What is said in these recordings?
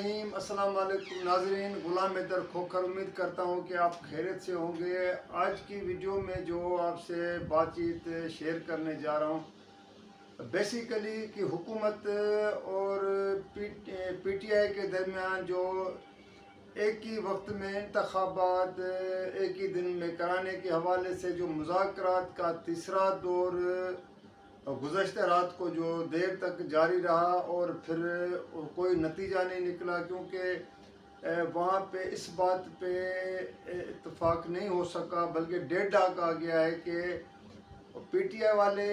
रहीम। अस्सलाम वालेकुम नाज़रीन, गुलाम हैदर खोखर। उम्मीद करता हूँ कि आप खैरियत से होंगे। आज की वीडियो में जो आपसे बातचीत शेयर करने जा रहा हूँ बेसिकली कि हुकूमत और पीटीआई के दरमियान जो एक ही वक्त में इंतखाबात एक ही दिन में कराने के हवाले से जो मुज़ाकरात का तीसरा दौर गुज़श्ता रात को जो देर तक जारी रहा और फिर कोई नतीजा नहीं निकला, क्योंकि वहाँ पे इस बात पे इत्तेफाक नहीं हो सका, बल्कि डेढ़ डाक आ गया है कि पीटीआई वाले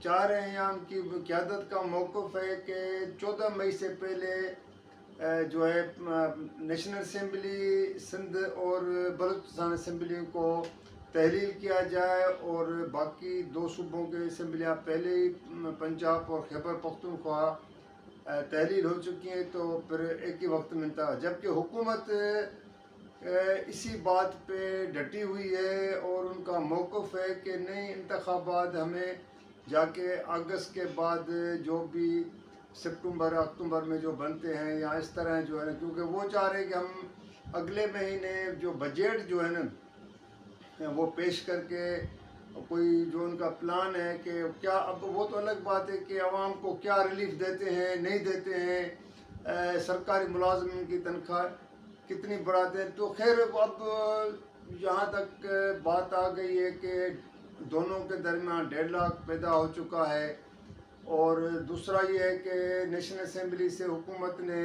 चाह रहे हैं या उनकी क़यादत का मौक़िफ़ है कि 14 मई से पहले जो है नेशनल असम्बली सिंध और बलूचिस्तान असम्बली को तहलील किया जाए, और बाकी दो सूबों के असम्बलियाँ पहले ही पंजाब और खैबर पख्तूनख्वा तहलील हो चुकी हैं, तो फिर एक ही वक्त में था। जबकि हुकूमत इसी बात पे डटी हुई है और उनका मौक़िफ़ है कि नहीं, इंतखाबात हमें जाके अगस्त के बाद जो भी सितंबर अक्टूबर में जो बनते हैं या इस तरह जो है ना, क्योंकि वो चाह रहे हैं कि हम अगले महीने जो बजट जो है ना वो पेश करके कोई जो उनका प्लान है कि क्या, अब वो तो अलग बात है कि आवाम को क्या रिलीफ देते हैं नहीं देते हैं, सरकारी मुलाजमिन की तनख्वाह कितनी बढ़ाते हैं। तो खैर अब यहाँ तक बात आ गई है कि दोनों के दरमियान 1.5 लाख पैदा हो चुका है। और दूसरा ये है कि नेशनल असम्बली से हुकूमत ने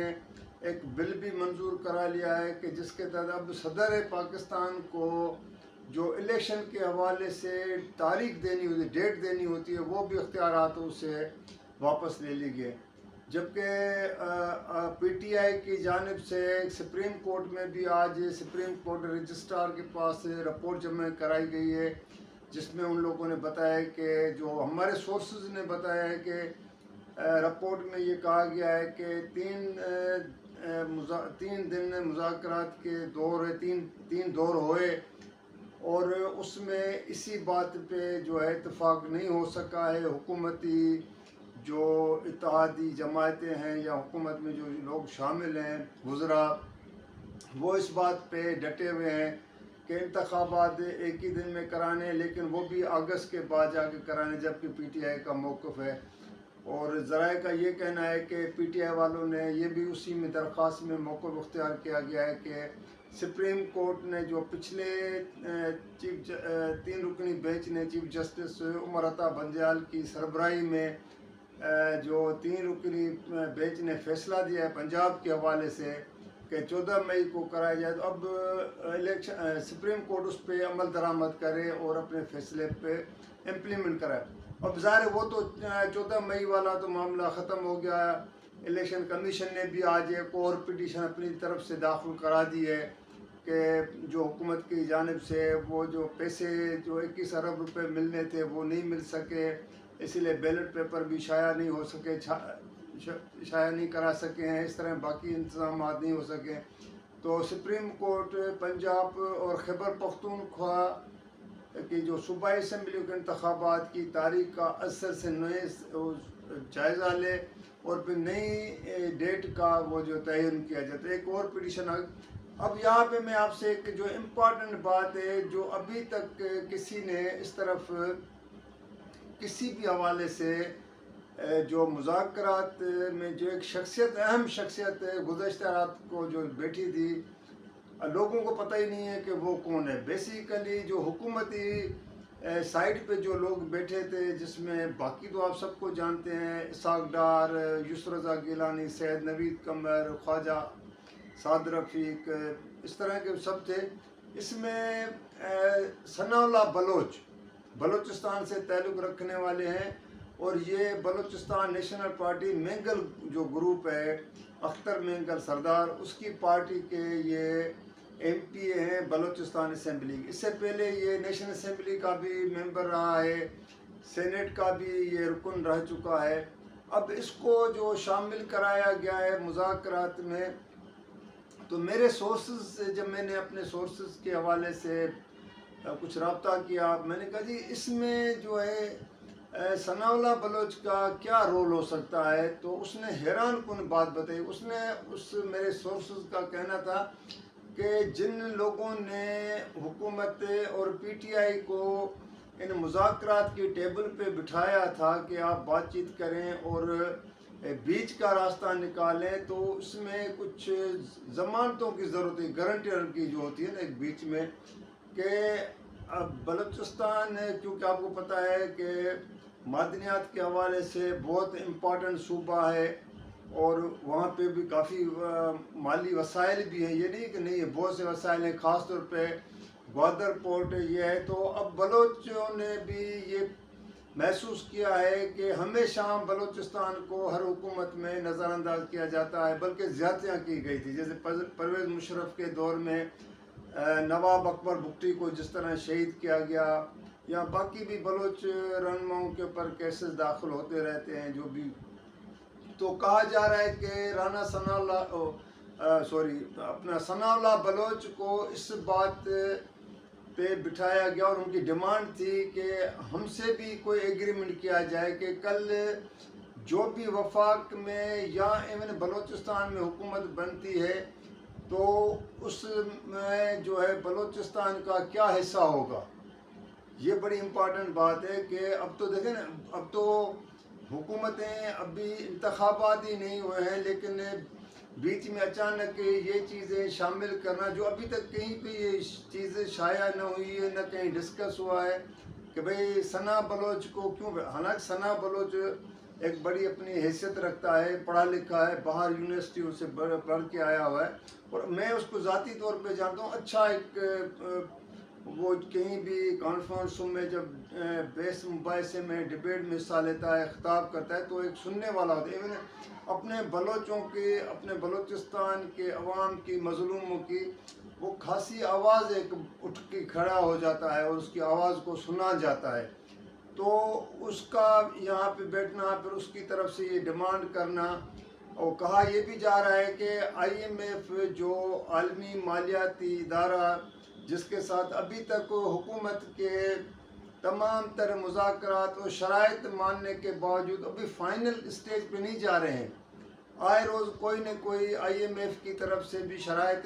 एक बिल भी मंजूर करा लिया है कि जिसके तहत अब सदर पाकिस्तान को जो इलेक्शन के हवाले से तारीख देनी होती, डेट देनी होती है, वो भी इख्तियारात उसे वापस ले ली गए। जबकि पीटीआई की जानिब से सुप्रीम कोर्ट में भी आज सुप्रीम कोर्ट रजिस्ट्रार के पास रिपोर्ट जमा कराई गई है, जिसमें उन लोगों ने बताया कि जो हमारे सोर्सेज ने बताया है कि रिपोर्ट में ये कहा गया है कि तीन दिन मुज़ाकरात के दौर है, तीन दौर हुए, और उसमें इसी बात पे जो है इत्तेफाक नहीं हो सका है। हुकूमती जो इत्तेहादी जमातें हैं या हुकूमत में जो लोग शामिल हैं वज़रा, वो इस बात पे डटे हुए हैं कि इंतखाबात एक ही दिन में कराने, लेकिन वो भी अगस्त के बाद जाके कराने, जबकि पीटीआई का मौक़िफ़ है। और ज़राए का ये कहना है कि पीटीआई वालों ने ये भी उसी में दरख्वास्त में मौक़िफ़ इख्तियार किया गया है कि सुप्रीम कोर्ट ने जो पिछले 3 रुकनी बेंच ने चीफ जस्टिस उमर अता बंदयाल की सरबराही में जो 3 रुकनी बेंच ने फ़ैसला दिया है पंजाब के हवाले से कि 14 मई को कराया जाए, तो अब इलेक्शन सुप्रीम कोर्ट उस पर अमल दरामद करे और अपने फ़ैसले पे इम्प्लीमेंट कराए। अब ज़ाहिर वो तो 14 मई वाला तो मामला ख़त्म हो गया। इलेक्शन कमीशन ने भी आज एक और पिटीशन अपनी तरफ से दाखिल करा दी है कि जो हुकूमत की जानिब से वो जो पैसे जो 21 अरब रुपए मिलने थे वो नहीं मिल सके, इसीलिए बैलेट पेपर भी शाया नहीं हो सके, शाया नहीं करा सके हैं, इस तरह बाकी इंतजाम नहीं हो सके। तो सुप्रीम कोर्ट पंजाब और खैबर पख्तूनख्वा कि जो सूबाई असम्बली के इंतखाबात की तारीख का असर से नए जायज़ा ले और फिर नई डेट का वो जो तयन किया जाता है। एक और पिटीशन अब यहाँ पे मैं आपसे एक जो इम्पॉर्टेंट बात है, जो अभी तक किसी ने इस तरफ किसी भी हवाले से जो मुज़ाकरात में जो एक शख्सियत, अहम शख्सियत गुज़श्ता रात को जो बैठी थी, लोगों को पता ही नहीं है कि वो कौन है। बेसिकली जो हुकूमती साइड पे जो लोग बैठे थे, जिसमें बाकी तो आप सबको जानते हैं, इसाक डार, यूसुफ रज़ा गिलानी, सैयद नवीद कमर, ख्वाजा साद रफ़ीक, इस तरह के सब थे। इसमें सनाउल्लाह बलोच बलूचिस्तान से ताल्लुक़ रखने वाले हैं, और ये बलूचिस्तान नेशनल पार्टी मेंगल जो ग्रुप है, अख्तर मेंगल सरदार, उसकी पार्टी के ये एमपी हैं बलूचिस्तान असम्बली। इससे पहले ये नेशनल असम्बली का भी मेंबर रहा है, सेनेट का भी ये रुकन रह चुका है। अब इसको जो शामिल कराया गया है मुज़ाकरात में, तो मेरे सोर्सेज से जब मैंने अपने सोर्सेज के हवाले से कुछ रब्ता किया, मैंने कहा जी इसमें जो है सनाउल्लाह बलोच का क्या रोल हो सकता है, तो उसने हैरान कुन बात बताई। उसने मेरे सोर्सेज का कहना था कि जिन लोगों ने हुकूमत और पीटीआई को इन मुज़ाकरात की टेबल पे बिठाया था कि आप बातचीत करें और बीच का रास्ता निकालें, तो उसमें कुछ ज़मानतों की ज़रूरत है, गारंटर की जो होती है ना एक बीच में, कि अब बलूचिस्तान, क्योंकि आपको पता है कि मादनियात के हवाले से बहुत इम्पॉर्टेंट सूबा है और वहाँ पे भी काफ़ी माली वसाइल भी हैं, ये नहीं कि नहीं है, बहुत से वसाइल हैं, ख़ास तौर पे ग्वादर पोर्ट ये है। तो अब बलोचों ने भी ये महसूस किया है कि हमेशा बलूचिस्तान को हर हुकूमत में नज़रअंदाज किया जाता है, बल्कि ज़्यादतियाँ की गई थी। जैसे परवेज़ मुशर्रफ के दौर में नवाब अकबर बुगटी को जिस तरह शहीद किया गया, या बाकी भी बलोच रहनुमाओं के ऊपर केसेस दाखिल होते रहते हैं जो भी। तो कहा जा रहा है कि राना अपना सनाउल्लाह बलोच को इस बात पे बिठाया गया और उनकी डिमांड थी कि हमसे भी कोई एग्रीमेंट किया जाए कि कल जो भी वफाक में या इवन बलूचिस्तान में हुकूमत बनती है तो उसमें जो है बलूचिस्तान का क्या हिस्सा होगा। ये बड़ी इम्पॉर्टेंट बात है कि अब तो देखें ना, अब तो हुकूमतें अभी इंतखाबात ही नहीं हुए हैं, लेकिन बीच में अचानक ये चीज़ें शामिल करना, जो अभी तक कहीं पे ये चीज़ें शाया न हुई है, न कहीं डिस्कस हुआ है कि भाई सना बलोच को क्यों। हालांकि सना बलोच एक बड़ी अपनी हैसियत रखता है, पढ़ा लिखा है, बाहर यूनिवर्सिटी से पढ़ के आया हुआ है और मैं उसको ज़ाती तौर पे जानता हूँ। अच्छा एक वो कहीं भी कॉन्फ्रेंस में जब बेस मुबाइसे में डिबेट में हिस्सा लेता है, खिताब करता है, तो एक सुनने वाला होता है। इवन अपने बलोचों के, अपने बलूचिस्तान के अवाम की, मजलूमों की वो खासी आवाज़ एक उठ के खड़ा हो जाता है और उसकी आवाज़ को सुना जाता है। तो उसका यहाँ पे बैठना, फिर उसकी तरफ से ये डिमांड करना, और कहा यह भी जा रहा है कि IMF जो आलमी मालियाती इदारा जिसके साथ अभी तक हुकूमत के तमाम तर मुज़ाकरात और शराइत मानने के बावजूद अभी फ़ाइनल स्टेज पे नहीं जा रहे हैं। आए रोज़ कोई न कोई IMF की तरफ से भी शराइत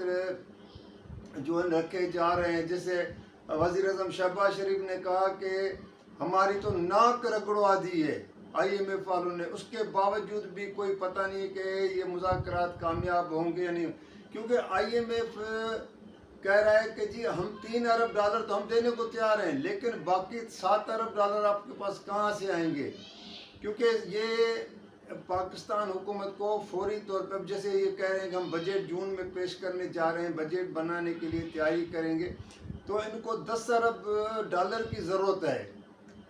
जो रखे जा रहे हैं। जैसे वज़ीर-ए-आज़म शहबाज शरीफ ने कहा कि हमारी तो नाक रगड़वा दी है IMF वालों ने, उसके बावजूद भी कोई पता नहीं कि ये मुज़ाकरात कामयाब होंगे या नहीं, क्योंकि IMF कह रहा है कि जी हम $3 अरब तो हम देने को तैयार हैं, लेकिन बाकी $7 अरब आपके पास कहाँ से आएंगे, क्योंकि ये पाकिस्तान हुकूमत को फौरी तौर पर, जैसे ये कह रहे हैं कि हम बजट जून में पेश करने जा रहे हैं, बजट बनाने के लिए तैयारी करेंगे, तो इनको $10 अरब की ज़रूरत है।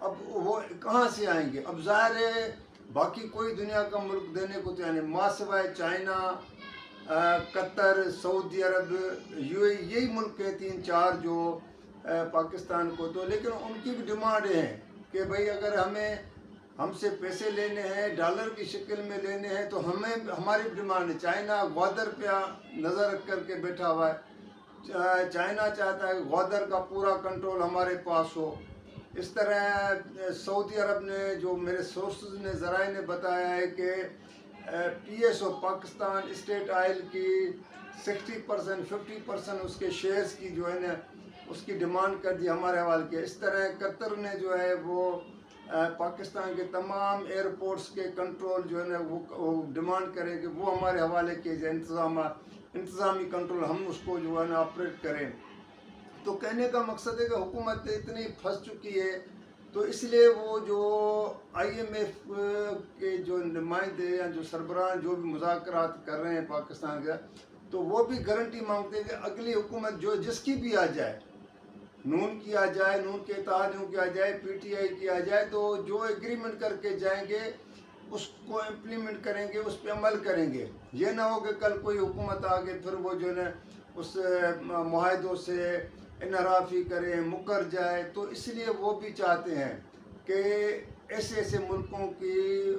अब वो कहाँ से आएंगे। अब ज़ाहिर है बाकी कोई दुनिया का मुल्क देने को तैयार नहीं, माँ सिवाय चाइना, कतर, सऊदी अरब, UAE, यही मुल्क है 3-4 जो पाकिस्तान को तो, लेकिन उनकी भी डिमांड है कि भाई अगर हमसे पैसे लेने हैं, डॉलर की शक्ल में लेने हैं, तो हमें हमारी डिमांड है। चाइना ग्वादर पे नज़र रख करके बैठा हुआ है। चाइना चाहता है ग्वादर का पूरा कंट्रोल हमारे पास हो। इस तरह सऊदी अरब ने, जो मेरे सोर्सेज ने, ज़राए ने बताया है कि PSO पाकिस्तान स्टेट ऑयल की 60% 50% उसके शेयर्स की जो है ना उसकी डिमांड कर दी हमारे हवाले के। इस तरह कतर ने जो है वो पाकिस्तान के तमाम एयरपोर्ट्स के कंट्रोल जो है ना वो डिमांड करें कि वो हमारे हवाले के इंतज़ामी कंट्रोल हम उसको जो है ना ऑपरेट करें। तो कहने का मकसद है कि हुकूमत इतनी फंस चुकी है, तो इसलिए वो जो IMF के जो नुमाइंदे या जो सरबराह जो भी मुज़ाकरात कर रहे हैं पाकिस्तान का, तो वो भी गारंटी मांगते हैं कि अगली हुकूमत जो जिसकी भी आ जाए, नून की आ जाए, नून के इत्तेहादियों की आ जाए, PTI की आ जाए, तो जो एग्रीमेंट करके जाएंगे उसको इम्प्लीमेंट करेंगे, उस पर अमल करेंगे। ये ना हो कि कल कोई हुकूमत आके फिर वो जो है उस मुआहदों से इनहराफी करे, मुकर जाए। तो इसलिए वो भी चाहते हैं कि ऐसे ऐसे मुल्कों की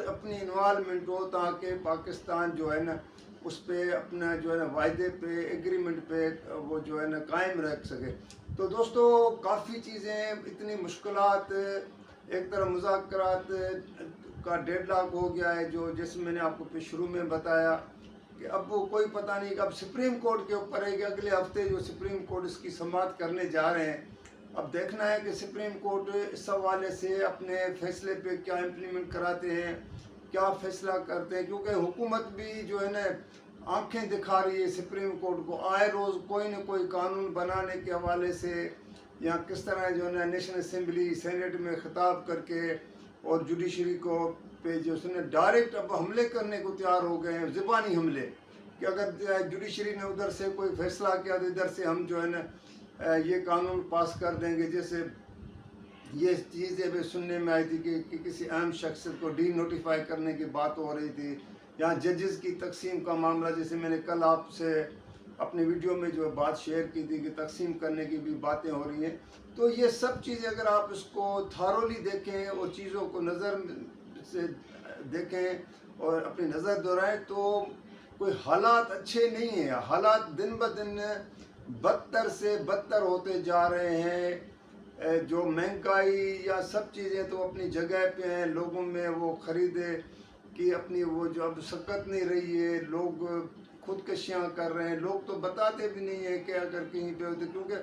अपनी इन्वॉल्वमेंट हो, ताकि पाकिस्तान जो है ना उस पर अपना जो है ना वायदे पे, एग्रीमेंट पे वो जो है ना कायम रख सके। तो दोस्तों काफ़ी चीज़ें, इतनी मुश्किलात एक तरफ मुज़ाकरात का डेडलॉक हो गया है, जो जैसे मैंने आपको शुरू में बताया कि अब वो कोई पता नहीं कि अब सुप्रीम कोर्ट के ऊपर है कि अगले हफ्ते जो सुप्रीम कोर्ट इसकी समाअत करने जा रहे हैं। अब देखना है कि सुप्रीम कोर्ट इस हवाले से अपने फैसले पे क्या इम्प्लीमेंट कराते हैं, क्या फैसला करते हैं, क्योंकि हुकूमत भी जो है ना आंखें दिखा रही है सुप्रीम कोर्ट को, आए रोज़ कोई न कोई कानून बनाने के हवाले से, या किस तरह जो है ना नेशनल असम्बली सेनेट में खिताब करके और जुडिशरी को पे जो उसने डायरेक्ट अब हमले करने को तैयार हो गए हैं, ज़बानी हमले, कि अगर जुडिशरी ने उधर से कोई फैसला किया तो इधर से हम जो है ना ये कानून पास कर देंगे। जैसे ये चीज़ें भी सुनने में आई थी कि किसी अहम शख्स को डी नोटिफाई करने की बात हो रही थी, या जजेस की तकसीम का मामला, जैसे मैंने कल आपसे अपनी वीडियो में जो बात शेयर की थी कि तकसीम करने की भी बातें हो रही हैं। तो ये सब चीज़ें अगर आप इसको थारोली देखें और चीज़ों को नज़र से देखें और अपनी नज़र दोहराएं तो कोई हालात अच्छे नहीं हैं। हालात दिन ब दिन बदतर से बदतर होते जा रहे हैं। जो महंगाई या सब चीज़ें तो अपनी जगह पे हैं, लोगों में वो ख़रीदे कि अपनी वो जो अब सकत नहीं रही है, लोग खुदकशियाँ कर रहे हैं। लोग तो बताते भी नहीं है कि अगर कहीं पे होते, क्योंकि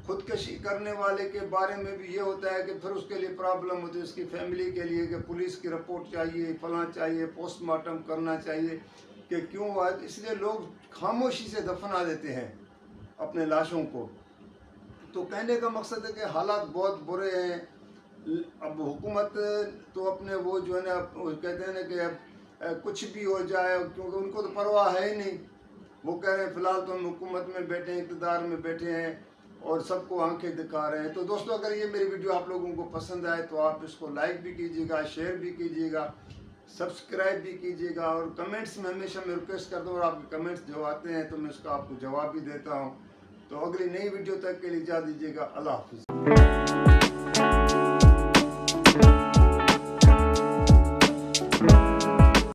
खुदकशी करने वाले के बारे में भी ये होता है कि फिर उसके लिए प्रॉब्लम होती है उसकी फैमिली के लिए कि पुलिस की रिपोर्ट चाहिए, फलां चाहिए, पोस्टमार्टम करना चाहिए कि क्यों हुआ। इसलिए लोग खामोशी से दफना देते हैं अपने लाशों को। तो कहने का मकसद है कि हालात बहुत बुरे हैं। अब हुकूमत तो अपने वो जो है ना कहते हैं ना कि कुछ भी हो जाए, क्योंकि उनको तो परवाह है ही नहीं। वो कह रहे हैं फ़िलहाल तो हम हुकूमत में बैठे हैं, इक़्तिदार में बैठे हैं और सबको आंखें दिखा रहे हैं। तो दोस्तों, अगर ये मेरी वीडियो आप लोगों को पसंद आए तो आप इसको लाइक भी कीजिएगा, शेयर भी कीजिएगा, सब्सक्राइब भी कीजिएगा, और कमेंट्स में हमेशा मैं रिक्वेस्ट करता हूँ और आपके कमेंट्स जो आते हैं तो मैं उसका आपको जवाब भी देता हूँ। तो अगली नई वीडियो तक के लिए इजाज़त दीजिएगा। अल्लाह हाफ़िज़।